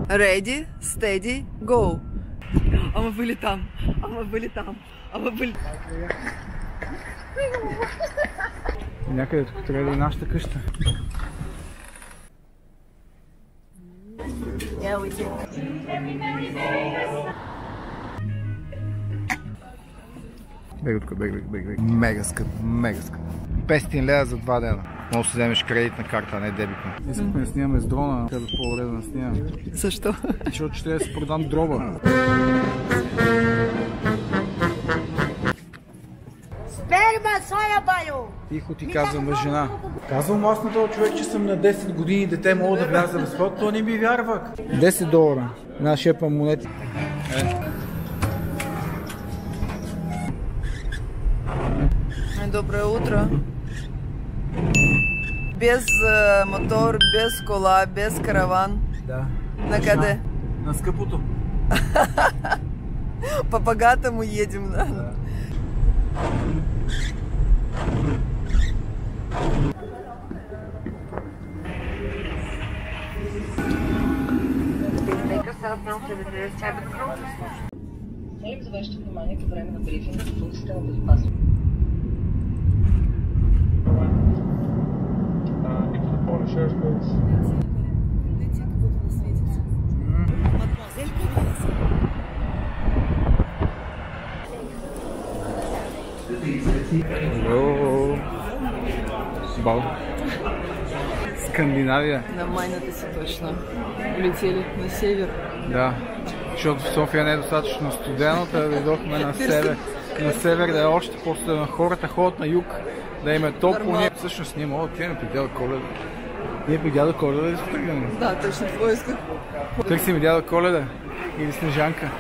Ready, steady, go. Ама были там, ама были там, ама были... Някъде тук трябва да е нашата къща. Бег тук, бег. Мега скъп, мега скъп. 500 лева за 2 дена. Може да си вземеш кредитна карта, а не дебитна. Искахме да снимаме с дрона, казах по-добре да снимаме. Защо? Защото ще да си продам дроба. Сперма, соя, байо! Тихо ти казвам, жена. Казвам аз на този човек, че съм на 10 години, дете мога да вляза безплатно, той не ми вярва. $10. Една шепа монети. Доброе утро. Без мотор, без кола, без караван. Да. На къде? На скъпото. По-богатому едем, да? Да. Молим за вашето внимание по време на брифинга за функцията на безопасност. Бал. Скандинавия. На майната си точно. Улетели на север. Да, защото в София не е достатъчно студено, да дойдохме на север. На север да е още по-студено. Хората ходят на юг, да им е топло. Ние всъщност ние мога да отидем при дядо Коледа. Ние при дядо Коледа да се тръгнем. Да, точно това исках. Търсим дядо Коледа или Снежанка.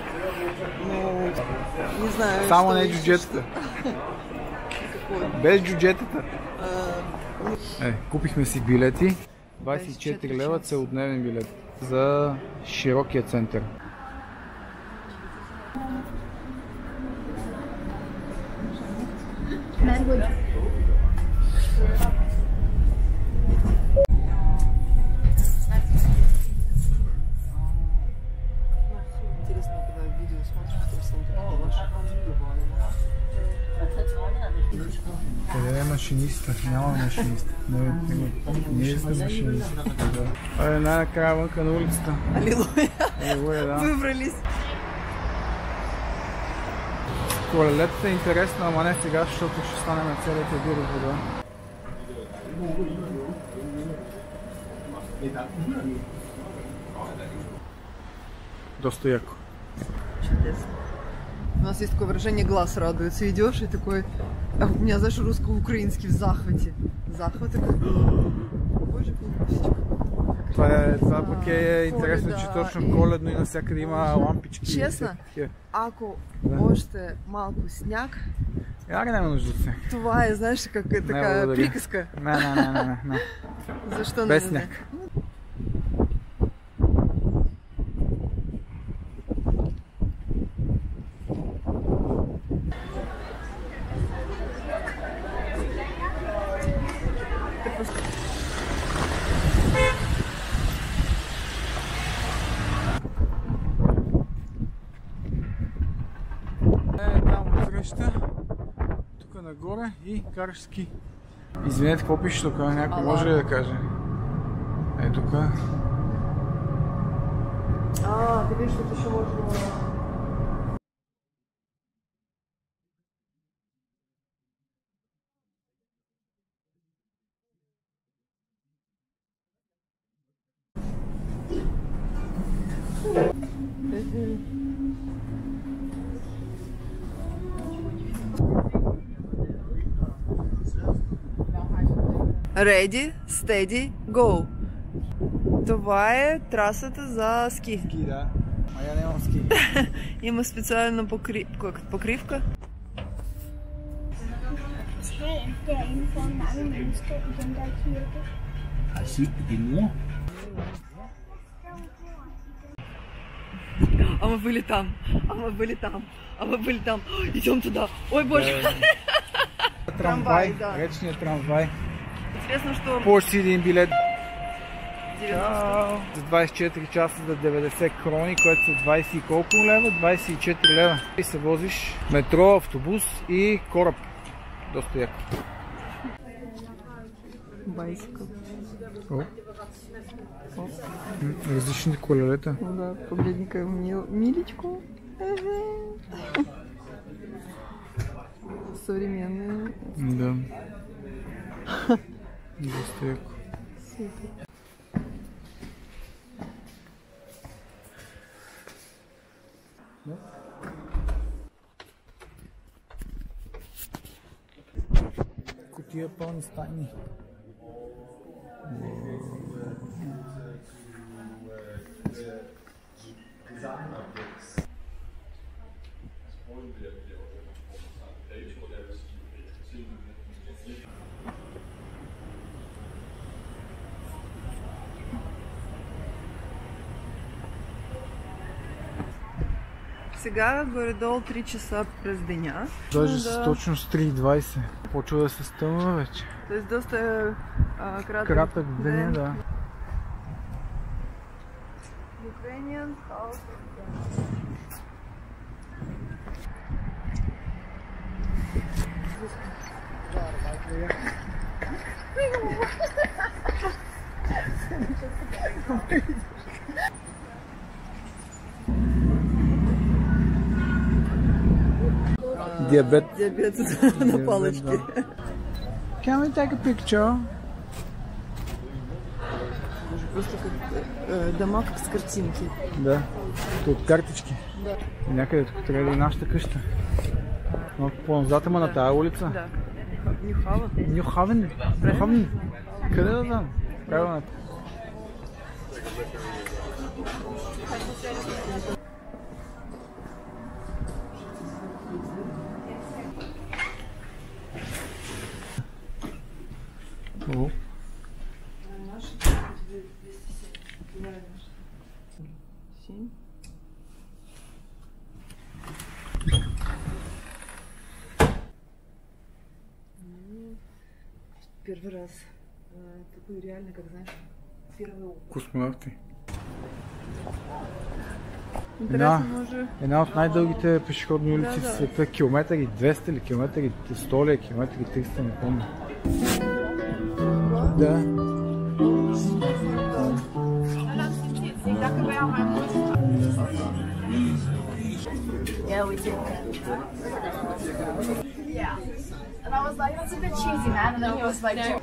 Но не знаю. Само не джуджетата. Без джуджетата. Купихме си билети. 24 лева целодневен билет за широкия център. Интересно, когда видео смотришь, в том Къде е машиниста? Няма машиниста. Не сме машиниста. Това е най-накрая вънка на улицата. Алилуя! Алилуя, да. Выбрались. Колелетата е интересна, ама не сега, защото ще станем на целите бир от вода. Доста яко. Чудесно. У нас есть такое выражение «глаз радуется». Идешь и такой... А у меня, знаешь, русско-украинский в захвате. Захват такой... Боже, колбасичка. Това пък е интересно, че точно коледно и навсякъде има лампички. Честно, ако още малко сняг, няма нужда от сняг. това е, знаеш, как е така приказка. Не. Защо не? Без сняг. Тук нагоре и караш ски. Извинете, какво пише тук? Някой може ли да каже? Е, тук. Ти виж, че ще може... Ready, steady, go. Това е трасата за ски. Ски, да. А я нямам ски. Има специална покривка. Derinde for mange mennesker i den der kirke. Har I set på din mor? Ама были там, ама были там, ама были там. Идем туда. Ой, боже. Трамвай, да. речният трамвай. Интересно, что... По-си един билет. Чао! За 24 часа за 90 крони, което са 20 и колко лева? 24 лева. И се возиш метро, автобус и кораб. Доста яко. Байсикъл. Различни колелета. Да, погледни-ка, миличко. Съвременные. Да. Доста яко. Супер. Кутия пълни стайни. Сега горе-долу 3 часа през деня. Даже с точност 3:20. Почва да се стъмва вече. Тоест доста Кратък ден, да. Ukrainian house. Диабет. Диабет на палочке. Can we take a picture? Просто как дома, как с картинки. Да. От картички. Да. И някъде тук трябва да е нашата къща. Малко по-назад, ама на тая улица. Да. Нюхава. Нюхавен. Нюхавен. Къде да знам? Правилната. О. Первый раз. Такой реально, как знаешь, первый опыт. Космонавти. Интересно, може... Една от най-дългите пешеходни улици в света. Километър и 200 или километър и 100 или километър и 300, не помня. Да. Yeah, we did. Yeah. And I was like, that's a bit cheesy, man. And then he was like,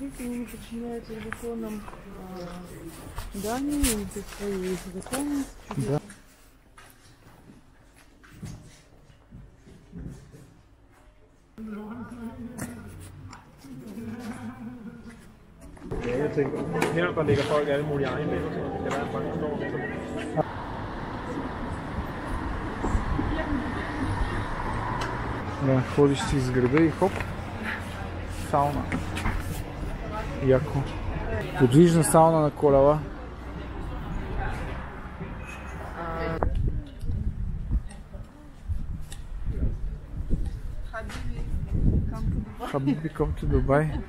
Дети не подчиняются законам Дании, или свои законы. Да. Jeg tænker, her der ligger folk alle mulige ejendomme, så det kan være, at mange står lidt. Да, ходиш си из града и хоп, сауна. Яко. Подвижна сауна на колела. Habibi, come to Dubai.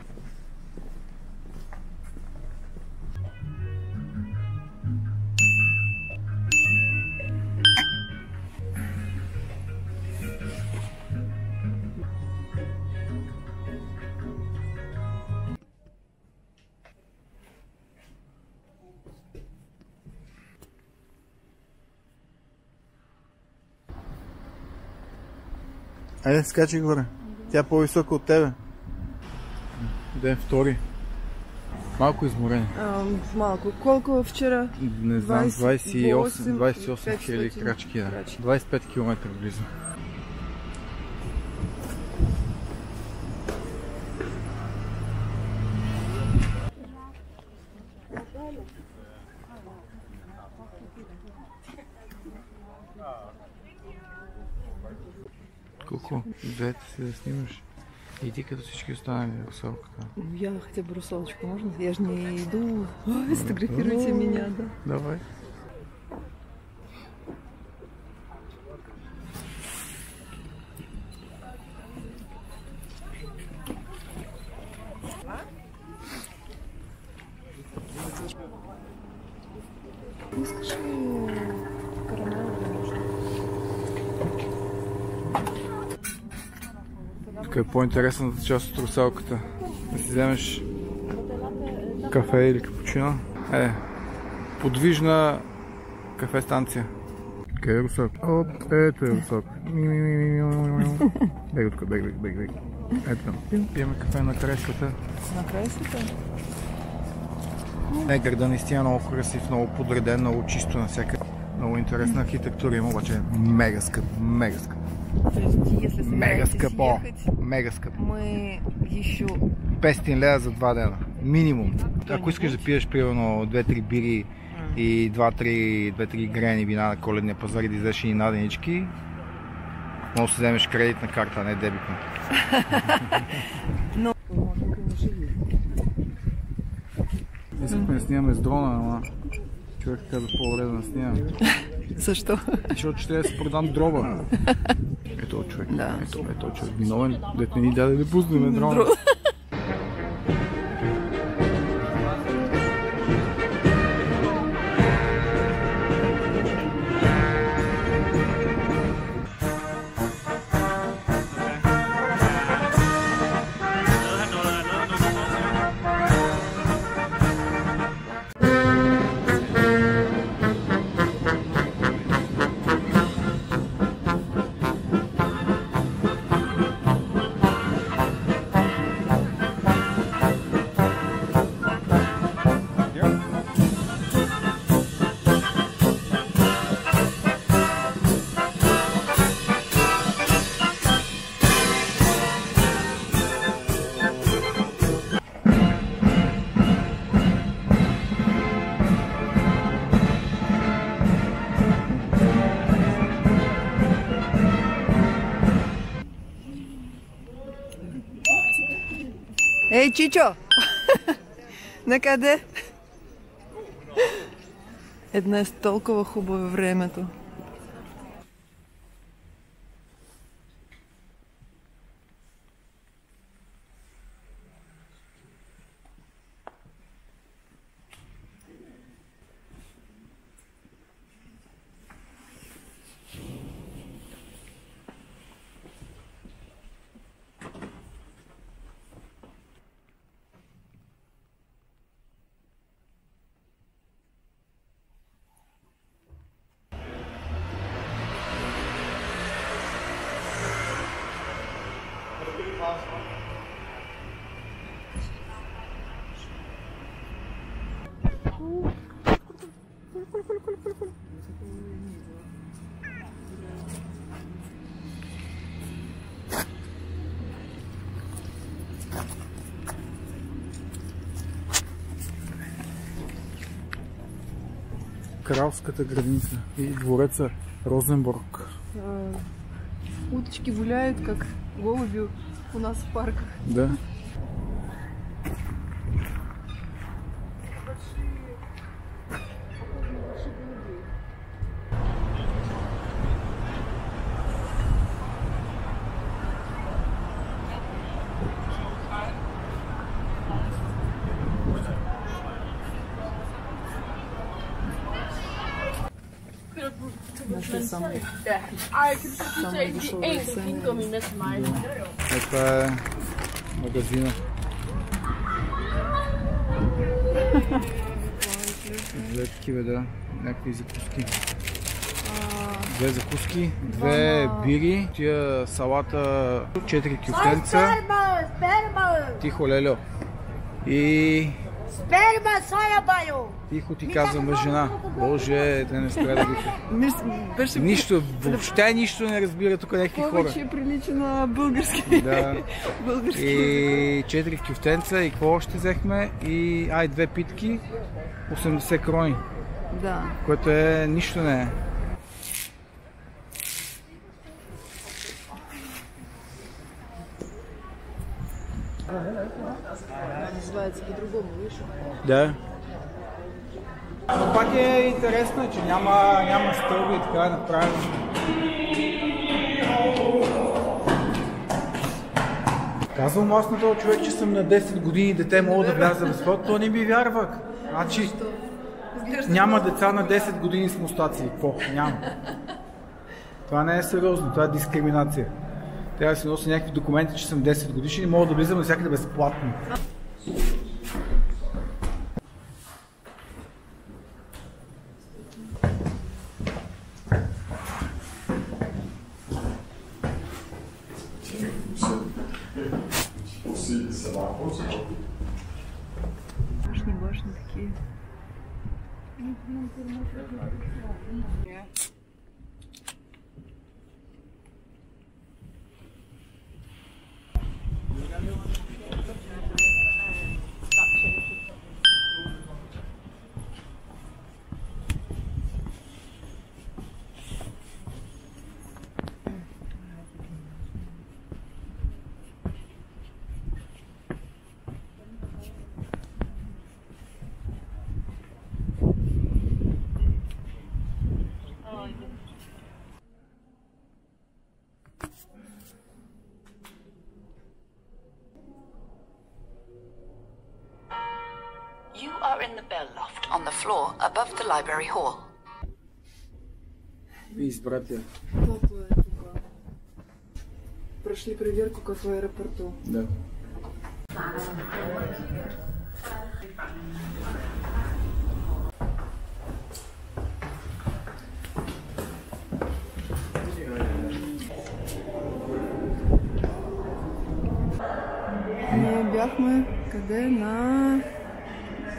Айде, скачай горе. Тя е по-висока от тебе. Ден втори. Малко изморен. Малко. Колко вчера? Не знам, 28 хиляди крачки. Да. 25 км близо. двете си да снимаш. И ти като всички останали русалката. Я хотя бы русалочку можно? Я же не иду. Ой, сфотографируйте меня, да. Давай. Искаш ли карамел? Тук е по-интересната част от русалката. Да си вземеш кафе или капучино. Подвижна кафе станция. Къде е русалка? Оп, ето е русалка. Бег от тук, бег. Ето там. Пиеме кафе на креслата. На креслата? Града наистина е много красив, много подреден, много чисто навсякъде. Много интересна архитектура има, обаче мега скъп. Мега скъпо. Мы еще... 500 лева за 2 дена. Минимум. Ако искаш да пиеш примерно 2-3 бири и 2-3 грени вина на коледния пазар и да излезеш и наденички, може да си вземеш кредитна карта, а не дебитна. Но... Може да не живи. Искахме да снимаме с дрона, ама човек каза по-добре да снимаме. Защо? Защото ще да си продам дроба. Ето човек, да. ето човек виновен, дет не ни даде да пуснем дрона. Ей, Чичо! Накъде? Днес толкова хубаво е времето. Кралската градиница и двореца Розенбург. Уточки гуляют, как голуби у нас в парках. Да. Самые дешевые цены. Това е магазина. Две такива, да, някакви закуски. Две закуски, две бири, тия салата, 4 кюфтенца. Тихо, леле. И... Сперма, соя, байо! Тихо ти казвам, жена. Боже, те не спря да вика. Нищо, въобще нищо не разбира тук някакви хора. Повече прилича на български. Да. Български. И 4 кюфтенца и какво още взехме? И две питки, 80 крони. Да. Което е, нищо не е. Называется по-другому, видишь? Да. Но пак е интересно, че няма стълби и така е направено. Казвам аз на този човек, че съм на 10 години и дете мога да вляза в спорт, той не ми вярва. Значи няма деца на 10 години с мустаци. Какво? Няма. Това не е сериозно, това е дискриминация. Трябва да си нося някакви документи, че съм 10 годишен и мога да влизам навсякъде безплатно. Башни такие. You are in the bell loft on the floor above the library hall. Виж, братя. Толкова е тук. Прошли проверку, как в аэропорту. Да. Ние бяхме къде на...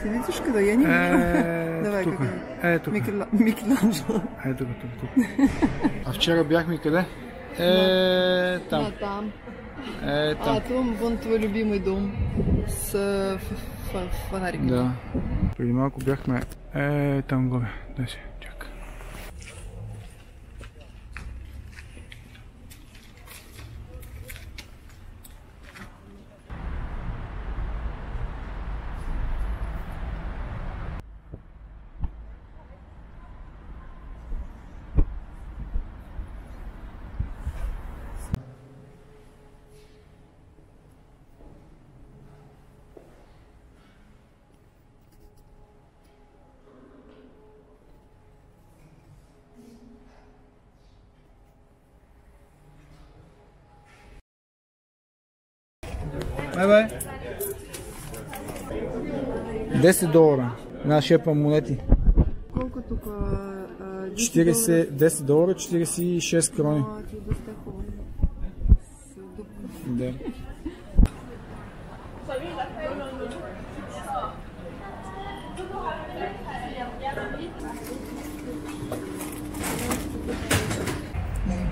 Ти видиш къде? Я не виждам. Давай, тук. къде? Тук. Микеланджело. Тук. А вчера бяхме къде? Там. Там. Там. Там, вон твой любимый дом с фонариком. Да. Преди малко бяхме там горе. Дай си, чакай. Бай. $10. Една шепа монети. Колко тук? 10 долара, 46 крони. Да.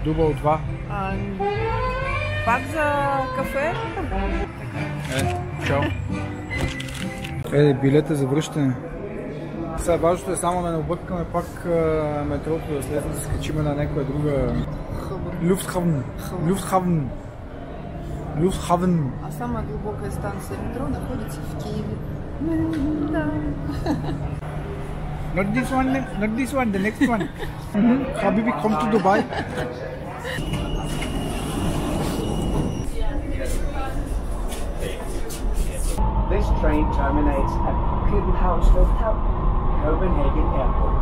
Дубъл 2. Пак за кафе? Чао. Билета за връщане. Сега важното е само да не объркаме пак метрото, да слезем да се скачиме на някоя друга... Люфтхавен. А самая глубокая станция метро находится в Киеве. Да. Not this one, the next one. Habibi, come to Dubai. This train terminates at Københavnsluft Copenhagen Airport.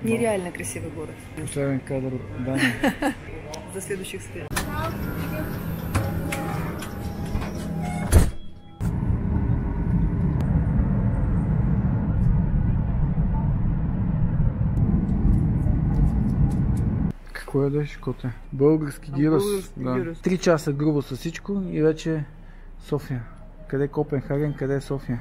Нереально красивый город. Последен кадър от Дания. За следующих встреч. Какво ядеш, коте? Български гирос. Да. 3 часа грубо с всичко и вече София. Къде е Копенхаген, къде е София?